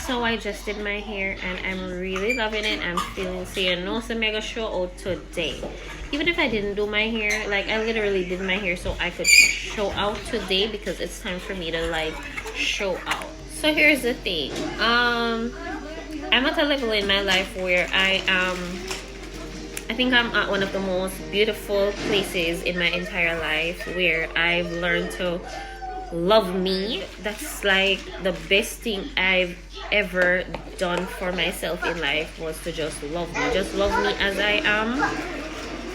So I just did my hair and I'm really loving it. I'm feeling so mega show out today. Even if I didn't do my hair, like I literally did my hair so I could show out today because it's time for me to like show out. So here's the thing. I'm at a level in my life where I think I'm at one of the most beautiful places in my entire life where I've learned to love me. That's like the best thing I've ever done for myself in life, was to just love me. Just love me as I am,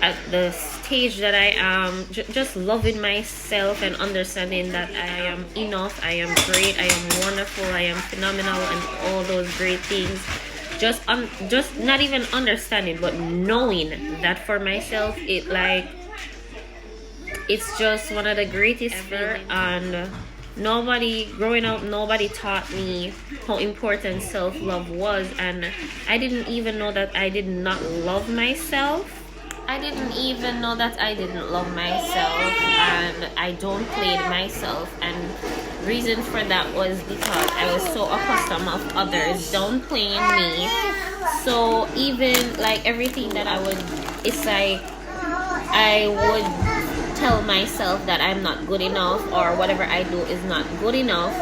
at the stage that I am, just loving myself and understanding that I am enough, I am great, I am wonderful, I am phenomenal, and all those great things. Just not even understanding, but knowing that for myself, it's just one of the greatest ever. And growing up, nobody taught me how important self-love was, and I didn't even know that I did not love myself. I didn't even know that I didn't love myself, and I don't play myself. And reason for that was because I was so accustomed of others downplaying me. So even like everything that I would, it's like I would tell myself that I'm not good enough, or whatever I do is not good enough.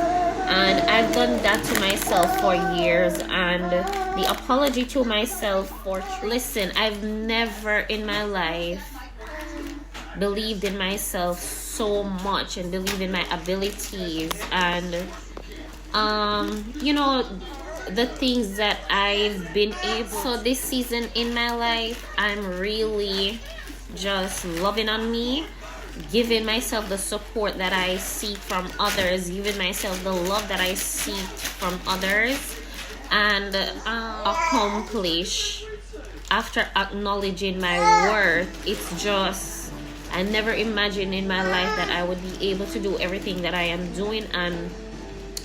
And I've done that to myself for years, and the apology to myself for listen, I've never in my life believed in myself so much and believed in my abilities, and the things that I've been able. So this season in my life, I'm really just loving on me, giving myself the support that I seek from others, giving myself the love that I seek from others, and accomplish after acknowledging my worth. It's just, I never imagined in my life that I would be able to do everything that I am doing. And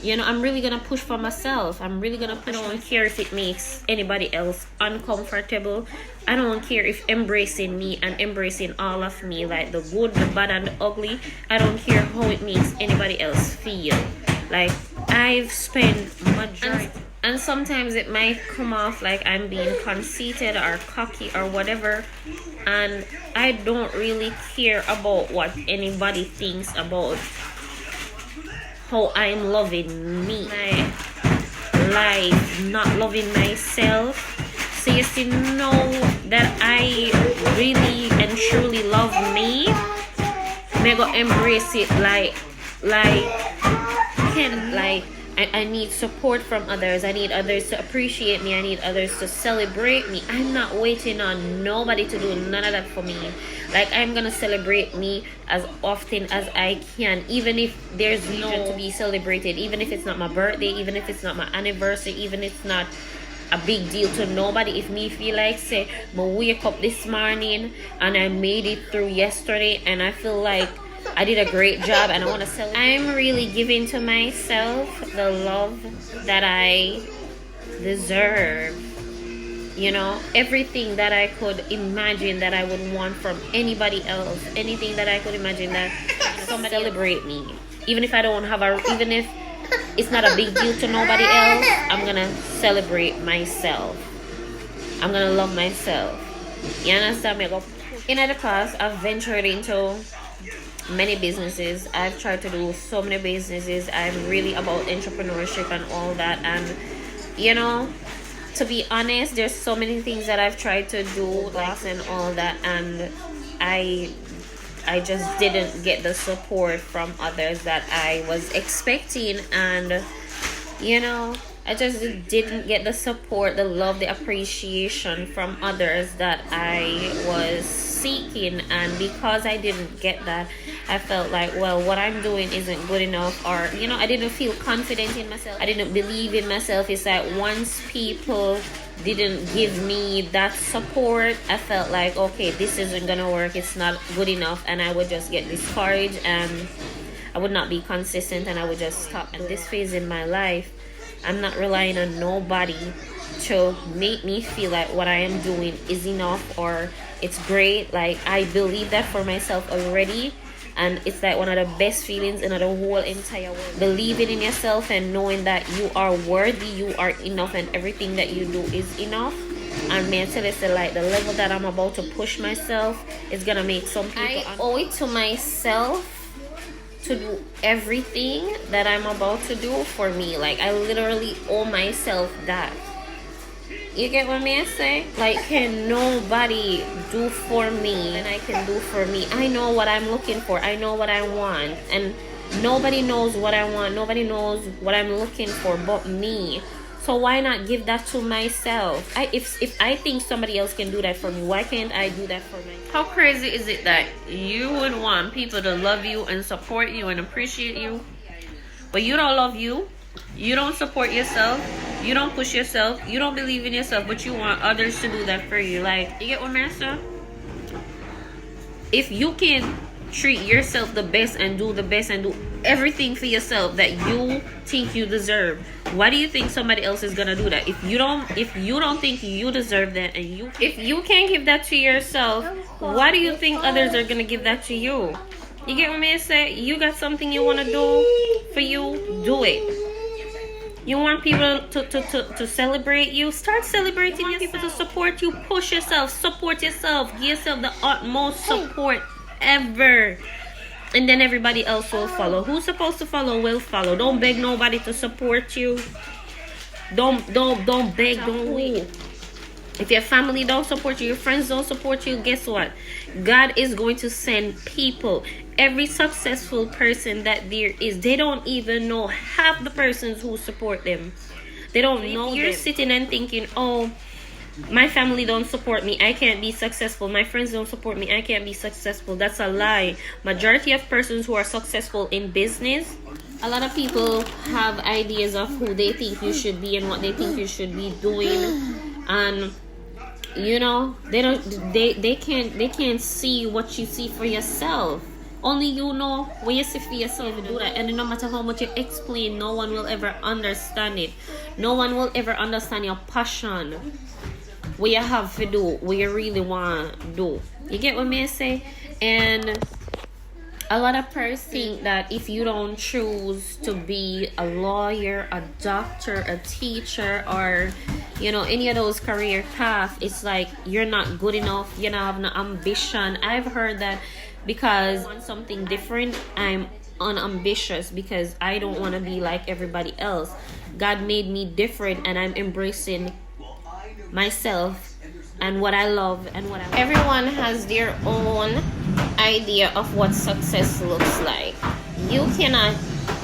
I'm really gonna push for myself. I'm really gonna push. I don't care if it makes anybody else uncomfortable. I don't care if embracing me and embracing all of me, like the good, the bad, and the ugly, I don't care how it makes anybody else feel. Like, I've spent majority, and sometimes it might come off like I'm being conceited or cocky or whatever, and I don't really care about what anybody thinks about how I'm loving me, my life, not loving myself. So you see, know that I really and truly love me. I'm gonna embrace it I need support from others. I need others to appreciate me. I need others to celebrate me. I'm not waiting on nobody to do none of that for me. Like, I'm gonna celebrate me as often as I can, even if there's reason to be celebrated, even if it's not my birthday, even if it's not my anniversary, even if it's not a big deal to nobody. If me feel like, say, I wake up this morning and I made it through yesterday and I feel like I did a great job and I want to celebrate, I'm really giving to myself the love that I deserve. Everything that I could imagine that I would want from anybody else, anything that I could imagine that somebody celebrate me, even if I don't have even if it's not a big deal to nobody else, I'm gonna celebrate myself. I'm gonna love myself. You understand me? In the past, I've ventured into many businesses. I've tried to do so many businesses. I'm really about entrepreneurship and all that, and to be honest, there's so many things that I've tried to do, and all that, and I just didn't get the support from others that I was expecting, and I just didn't get the support, the love, the appreciation from others that I was seeking. And because I didn't get that, I felt like, well, what I'm doing isn't good enough, or I didn't feel confident in myself. I didn't believe in myself. It's like, once people didn't give me that support, I felt like, okay, this isn't gonna work, it's not good enough, and I would just get discouraged and I would not be consistent and I would just stop. And this phase in my life, I'm not relying on nobody to make me feel like what I am doing is enough or it's great. Like, I believe that for myself already, and it's like one of the best feelings in the whole entire world. Believing in yourself and knowing that you are worthy, you are enough, and everything that you do is enough. And may I tell you, so like the level that I'm about to push myself is gonna make some people. I owe it to myself to do everything that I'm about to do for me. Like I literally owe myself that. You get what I say? Like, can nobody do for me and I can do for me? I know what I'm looking for. I know what I want. And nobody knows what I want. Nobody knows what I'm looking for but me. So why not give that to myself? If I think somebody else can do that for me, why can't I do that for myself? How crazy is it that you would want people to love you and support you and appreciate you, but you don't love you? You don't support yourself. You don't push yourself. You don't believe in yourself, but you want others to do that for you. Like, you get what I'm saying? If you can treat yourself the best and do the best and do everything for yourself that you think you deserve, why do you think somebody else is gonna do that? If you don't think you deserve that, and if you can't give that to yourself, why do you think others are gonna give that to you? You get what I say? You got something you want to do for you, do it. You want people to celebrate you? Start celebrating yourself. People to support you, push yourself, support yourself, give yourself the utmost support ever. And then everybody else will follow. Who's supposed to follow will follow. Don't beg nobody to support you. Don't beg, don't wait. If your family don't support you, your friends don't support you, guess what? God is going to send people. Every successful person that there is, they don't even know half the persons who support them. They don't know them. You're sitting and thinking, oh, my family don't support me, I can't be successful. My friends don't support me, I can't be successful. That's a lie. Majority of persons who are successful in business, a lot of people have ideas of who they think you should be and what they think you should be doing. And you know, they can't see what you see for yourself. Only you know what you see for yourself. You do that, and no matter how much you explain, no one will ever understand it. No one will ever understand your passion, what you have to do, what you really want to do. You get what I say? And a lot of persons think that if you don't choose to be a lawyer, a doctor, a teacher, or you know, any of those career paths, it's like you're not good enough, you don't have no ambition. I've heard that because I want something different, I'm unambitious because I don't want to be like everybody else. God made me different, and I'm embracing myself and what I love and what I. Everyone has their own idea of what success looks like. You cannot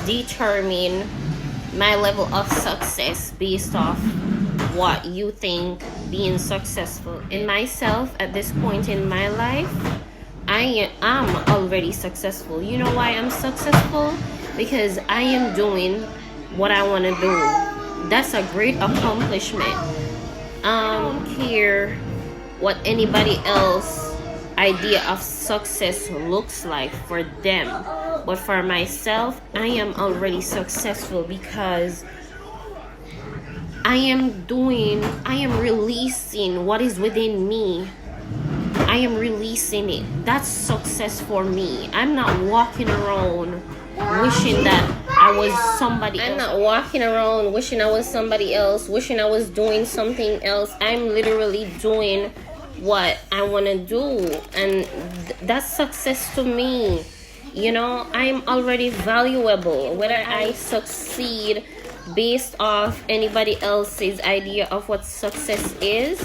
determine my level of success based off what you think being successful. In myself, at this point in my life, I am already successful. You know why I'm successful? Because I am doing what I want to do. That's a great accomplishment. I don't care what anybody else idea of success looks like for them, but for myself, I am already successful because I am releasing what is within me. I am releasing it. That's success for me. I'm not walking around wishing that I was somebody else. I'm not walking around wishing I was somebody else, wishing I was doing something else. I'm literally doing what I want to do, and that's success to me. You know, I'm already valuable. Whether I succeed based off anybody else's idea of what success is,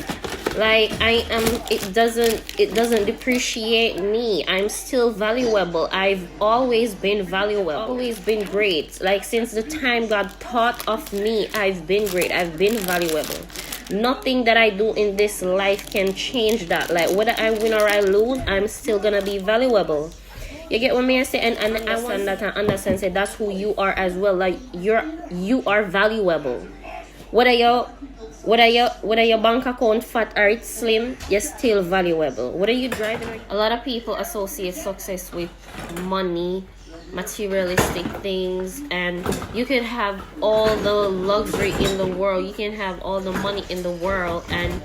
like I am, it doesn't depreciate me. I'm still valuable. I've always been valuable, always been great. Like since the time God thought of me, I've been great. I've been valuable. Nothing that I do in this life can change that. Like whether I win or I lose, I'm still gonna be valuable. You get what I say? And I want that and understand say that's who you are as well. Like you are valuable. Whether your bank account fat or it's slim, you're still valuable. Whether you driving, a lot of people associate success with money, materialistic things, and you can have all the luxury in the world, you can have all the money in the world, and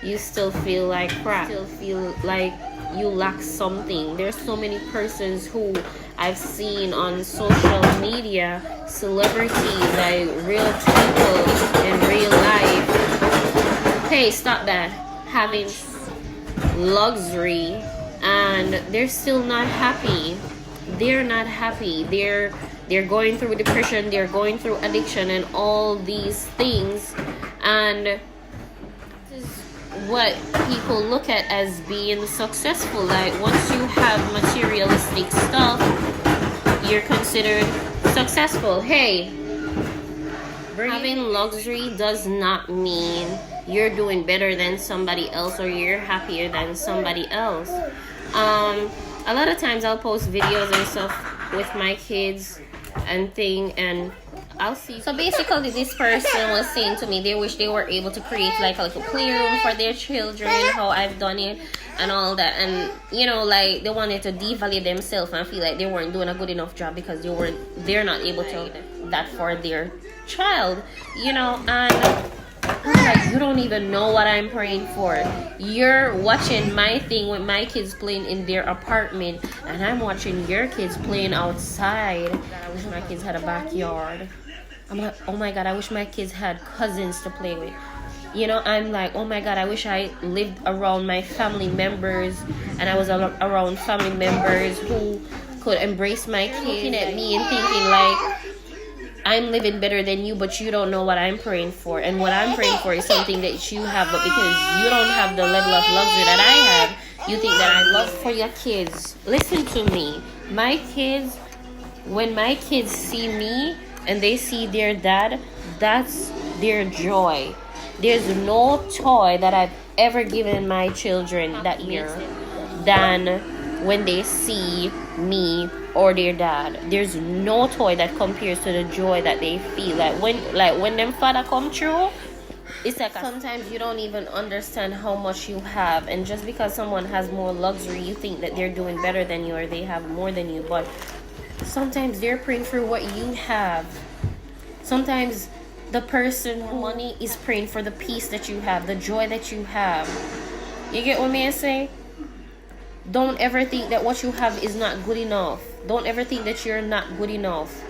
you still feel like crap. Still feel like you lack something. There's so many persons who I've seen on social media, celebrities, like real people in real life. Hey, stop that. Having luxury and they're still not happy. They're not happy. They're going through depression, they're going through addiction and all these things. And this is what people look at as being successful. Like once you have materialistic stuff, you're considered successful. Hey, having luxury does not mean you're doing better than somebody else or you're happier than somebody else. A lot of times I'll post videos and stuff with my kids and thing, and I'll see. So basically this person was saying to me they wish they were able to create like a little playroom for their children, how I've done it and all that. And you know, like they wanted to devalue themselves and feel like they weren't doing a good enough job because they're not able to that for their child, you know. And I'm like, you don't even know what I'm praying for. You're watching my thing with my kids playing in their apartment, and I'm watching your kids playing outside. I wish my kids had a backyard. I'm like, oh my God, I wish my kids had cousins to play with. You know, I'm like, oh my God, I wish I lived around my family members and I was around family members who could embrace my kids. Looking at me and thinking like, I'm living better than you, but you don't know what I'm praying for. And what I'm praying for is something that you have, but because you don't have the level of luxury that I have, you think that I love for your kids. Listen to me. My kids, when my kids see me and they see their dad, that's their joy. There's no toy that I've ever given my children that year than when they see me or their dad. There's no toy that compares to the joy that they feel. Like when them father come through, it's like sometimes you don't even understand how much you have, and just because someone has more luxury, you think that they're doing better than you or they have more than you. But sometimes they're praying for what you have. Sometimes the person with money is praying for the peace that you have, the joy that you have. You get what me I say? Don't ever think that what you have is not good enough. Don't ever think that you're not good enough.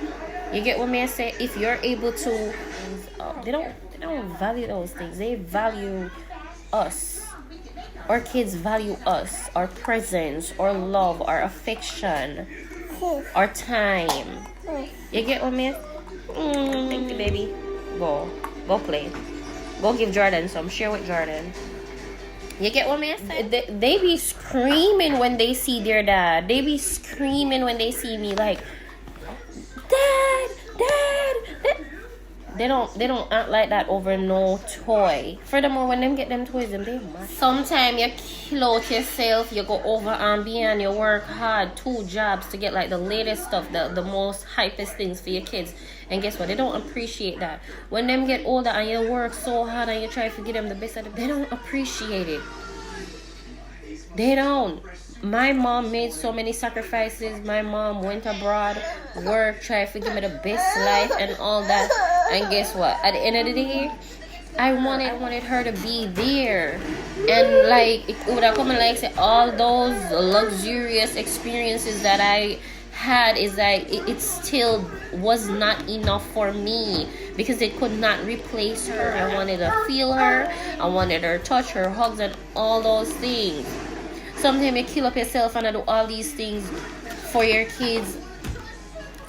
You get what me I say? If you're able to, they don't value those things. They value us. Our kids value us, our presence, our love, our affection, our time. You get what me? Thank you, baby. Go play. Go give Jordan some. Share with Jordan. You get what me saying? They be screaming when they see their dad. They be screaming when they see me like, Dad. They don't act like that over no toy. Furthermore, when them get them toys, they mad. Sometimes you kill out yourself, you go over and beyond, you work hard, 2 jobs to get like the latest stuff, the most hypest things for your kids. And guess what? They don't appreciate that. When them get older and you work so hard and you try to give them the best of it, they don't appreciate it. They don't. My mom made so many sacrifices. My mom went abroad, worked, tried to give me the best life and all that. And guess what? At the end of the day, I wanted her to be there. And like, it would have come and like say all those luxurious experiences that I had is like it still was not enough for me because it could not replace her. I wanted to feel her. I wanted her touch, her hugs, and all those things. Sometimes you kill up yourself and do all these things for your kids.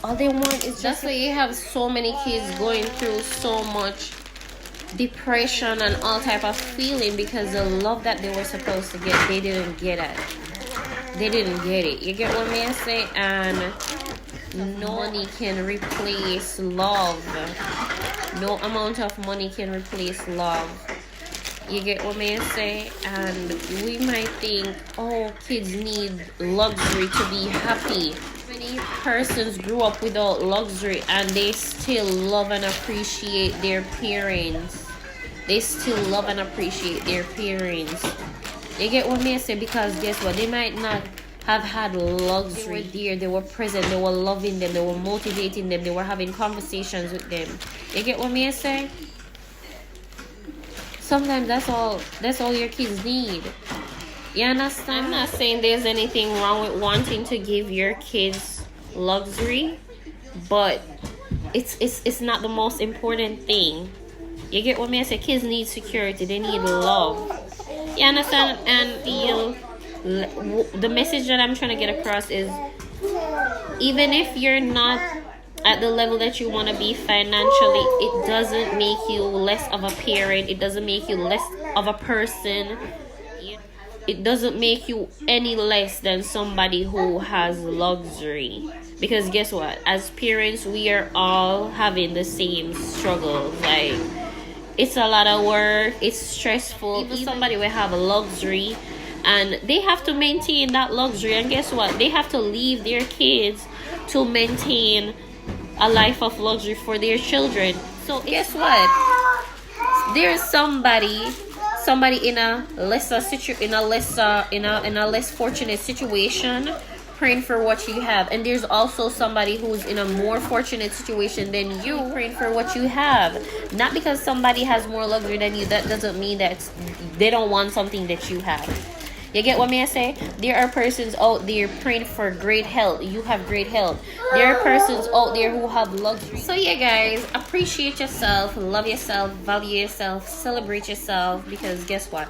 All they want is just like you have so many kids going through so much depression and all type of feeling because the love that they were supposed to get, they didn't get it. They didn't get it. You get what I say? And no money can replace love. No amount of money can replace love. You get what I say? And we might think, oh, kids need luxury to be happy. Many persons grew up without luxury and they still love and appreciate their parents. They still love and appreciate their parents. You get what I say? Because guess what? They might not have had luxury. They were there, they were present, they were loving them, they were motivating them, they were having conversations with them. You get what I say? Sometimes that's all your kids need. You understand? I'm not saying there's anything wrong with wanting to give your kids luxury, but it's not the most important thing. You get what I say? Kids need security. They need love. You understand? And the message that I'm trying to get across is, even if you're not at the level that you want to be financially, it doesn't make you less of a parent. It doesn't make you less of a person. It doesn't make you any less than somebody who has luxury. Because guess what? As parents, we are all having the same struggles. Like, it's a lot of work. It's stressful. Even somebody will have a luxury, and they have to maintain that luxury. And guess what? They have to leave their kids to maintain a life of luxury for their children. So guess what? There's somebody in a less fortunate situation praying for what you have, and there's also somebody who's in a more fortunate situation than you praying for what you have. Not because somebody has more luxury than you, that doesn't mean that they don't want something that you have. You get what I say? There are persons out there praying for great health. You have great health. There are persons out there who have luxury. So yeah, guys, appreciate yourself, love yourself, value yourself, celebrate yourself, because guess what?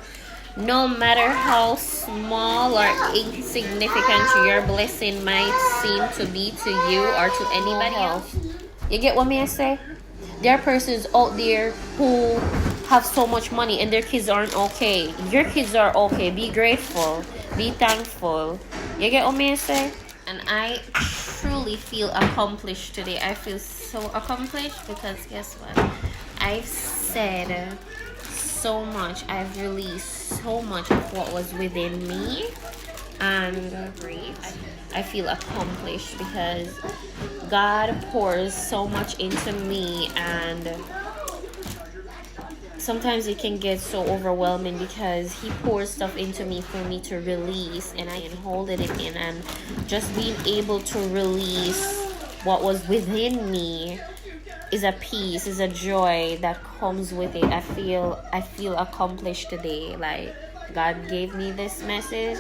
No matter how small or insignificant your blessing might seem to be to you or to anybody else, you get what I say? There are persons out there who have so much money and their kids aren't okay. Your kids are okay. Be grateful. Be thankful. You get what I say? And I truly feel accomplished today. I feel so accomplished because guess what? I've said so much. I've released so much of what was within me, and I feel accomplished because God pours so much into me, and sometimes it can get so overwhelming because he pours stuff into me for me to release, and I can hold it in, and just being able to release what was within me is a peace, is a joy that comes with it. I feel accomplished today. Like, God gave me this message